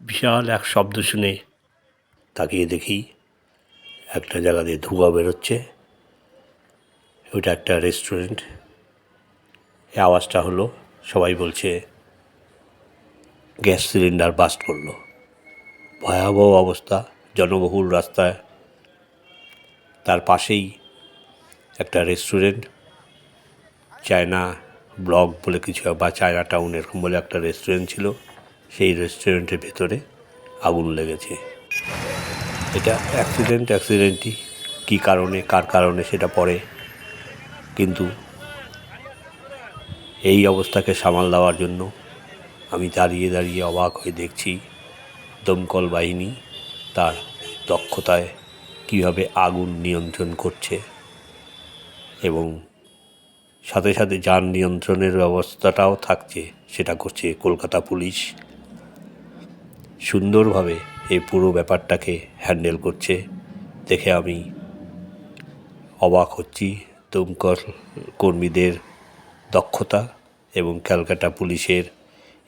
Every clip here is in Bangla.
বিশাল এক শব্দ শুনে তাকিয়ে দেখি একটা জায়গা দিয়ে ধোঁয়া বেরোচ্ছে। ওইটা একটা রেস্টুরেন্ট। এই আওয়াজটা হলো, সবাই বলছে গ্যাস সিলিন্ডার বাস্ট করলো। ভয়াবহ অবস্থা, জনবহুল রাস্তায়, তার পাশেই একটা রেস্টুরেন্ট, চায়না ব্লক বলে কিছু বা চায়না টাউন এরকম বলে একটা রেস্টুরেন্ট ছিল। সেই রেস্টুরেন্টের ভেতরে আগুন লেগেছে। এটা অ্যাক্সিডেন্টই কী কারণে, কার কারণে সেটা পরে, কিন্তু এই অবস্থাকে সামাল দেওয়ার জন্য আমি দাঁড়িয়ে দাঁড়িয়ে অবাক হয়ে দেখছি দমকল বাহিনী তার দক্ষতায় কীভাবে আগুন নিয়ন্ত্রণ করছে, এবং সাথে সাথে যান নিয়ন্ত্রণের ব্যবস্থাটাও থাকছে, সেটা করছে কলকাতা পুলিশ। সুন্দরভাবে এই পুরো ব্যাপারটাকে হ্যান্ডেল করছে দেখে আমি অবাক হচ্ছি। দমকল কর্মীদের দক্ষতা এবং ক্যালকাটা পুলিশের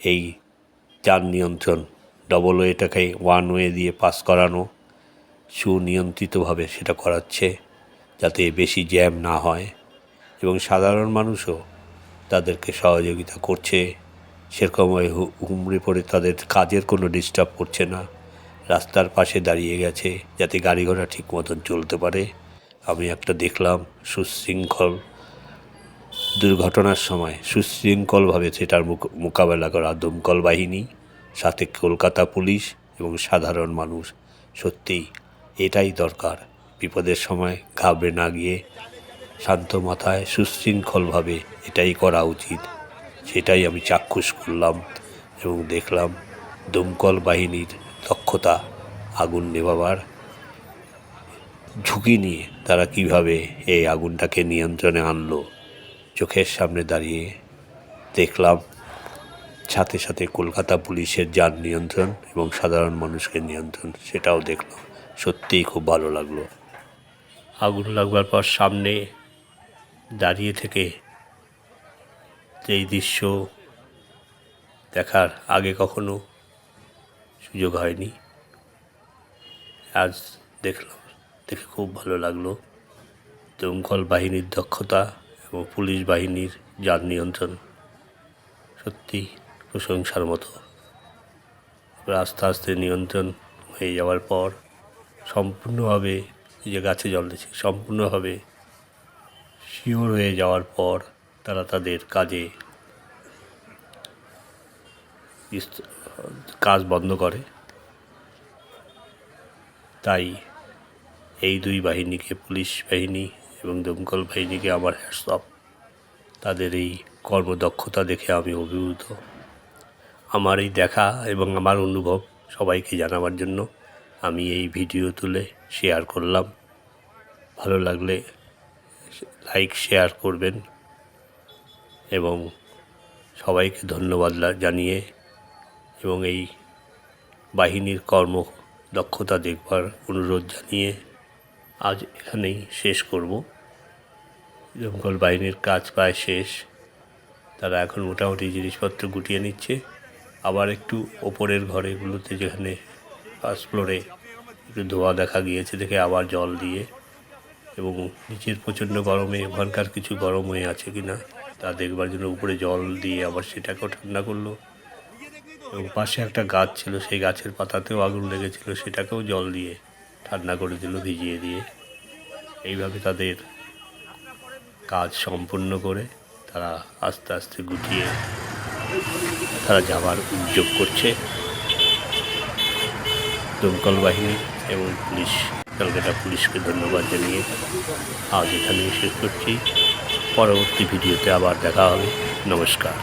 এই যান নিয়ন্ত্রণ, ডবল ওয়েটাকে ওয়ান ওয়ে দিয়ে পাস করানো, সুনিয়ন্ত্রিতভাবে সেটা করাচ্ছে যাতে বেশি জ্যাম না হয়, এবং সাধারণ মানুষও তাদেরকে সহযোগিতা করছে। সেরকম হুমড়ে পড়ে তাদের কাজের কোনো ডিস্টার্ব করছে না, রাস্তার পাশে দাঁড়িয়ে গেছে যাতে গাড়ি ঘোড়া ঠিক মতন চলতে পারে। আমি একটা দেখলাম সুশৃঙ্খল, দুর্ঘটনার সময় সুশৃঙ্খলভাবে সেটার মোকাবেলা করা দমকল বাহিনী, সাথে কলকাতা পুলিশ এবং সাধারণ মানুষ। সত্যিই এটাই দরকার। বিপদের সময় ঘাবড়ে না গিয়ে শান্ত মাথায় সুশৃঙ্খলভাবে এটাই করা উচিত। সেটাই আমি চাক্ষুষ করলাম এবং দেখলাম দমকল বাহিনীর দক্ষতা, আগুন নেভাবার ঝুঁকি নিয়ে তারা কিভাবে এই আগুনটাকে নিয়ন্ত্রণে আনলো। চোখের সামনে দাঁড়িয়ে দেখলাম, সাথে সাথে কলকাতা পুলিশের যান নিয়ন্ত্রণ এবং সাধারণ মানুষকে নিয়ন্ত্রণ, সেটাও দেখলাম। সত্যিই খুব ভালো লাগলো। আগুন লাগবার পর সামনে দাঁড়িয়ে থেকে এই দৃশ্য দেখার আগে কখনো সুযোগ হয়নি, আজ দেখলাম, দেখে খুব ভালো লাগলো। দমকল বাহিনীর দক্ষতা এবং পুলিশ বাহিনীর যান নিয়ন্ত্রণ সত্যি প্রশংসার মতো। আস্তে আস্তে নিয়ন্ত্রণ হয়ে যাওয়ার পর সম্পূর্ণভাবে যে গাছে জল দিচ্ছে, সম্পূর্ণভাবে শিওর হয়ে যাওয়ার পর তারা তাদের কাজ বন্ধ করে। তাই এই দুই বাহিনীকে, পুলিশ বাহিনী এবং দমকল বাহিনীকে আমার হ্যাটস অফ। তাদের এই কর্মদক্ষতা দেখে আমি অভিভূত। আমার এই দেখা এবং আমার অনুভব সবাইকে জানাবার জন্য আমি এই ভিডিও তুলে শেয়ার করলাম। ভালো লাগলে লাইক শেয়ার করবেন এবং সবাইকে ধন্যবাদ জানিয়ে এবং এই বাহিনীর কর্মদক্ষতা দেখবার অনুরোধ জানিয়ে আজ এখানেই শেষ করব। দমকল বাহিনীর কাজ প্রায় শেষ। তারা এখন মোটামুটি জিনিসপত্র গুটিয়ে নিচ্ছে। আবার একটু ওপরের ঘরেগুলোতে, যেখানে ফার্স্ট ফ্লোরে একটু ধোঁয়া দেখা গিয়েছে দেখে আবার জল দিয়ে, এবং নিচের প্রচণ্ড গরমে ওখানকার কিছু গরম হয়ে আছে কি না তা দেখবার জন্য উপরে জল দিয়ে আবার সেটাকেও ঠান্ডা করলো। এবং পাশে একটা গাছ ছিল, সেই গাছের পাতাতেও আগুন লেগেছিল, সেটাকেও জল দিয়ে ঠান্ডা করে দিল, ভিজিয়ে দিয়ে। এইভাবে তাদের কাজ সম্পূর্ণ করে তারা আস্তে আস্তে গুটিয়ে তারা যাওয়ার উদ্যোগ করছে। দমকল বাহিনী এবং পুলিশ, ক্যালকাটা পুলিশকে ধন্যবাদ জানিয়ে আজ এখানেই শেষ করছি। পরবর্তী ভিডিওতে আবার দেখা হবে। নমস্কার।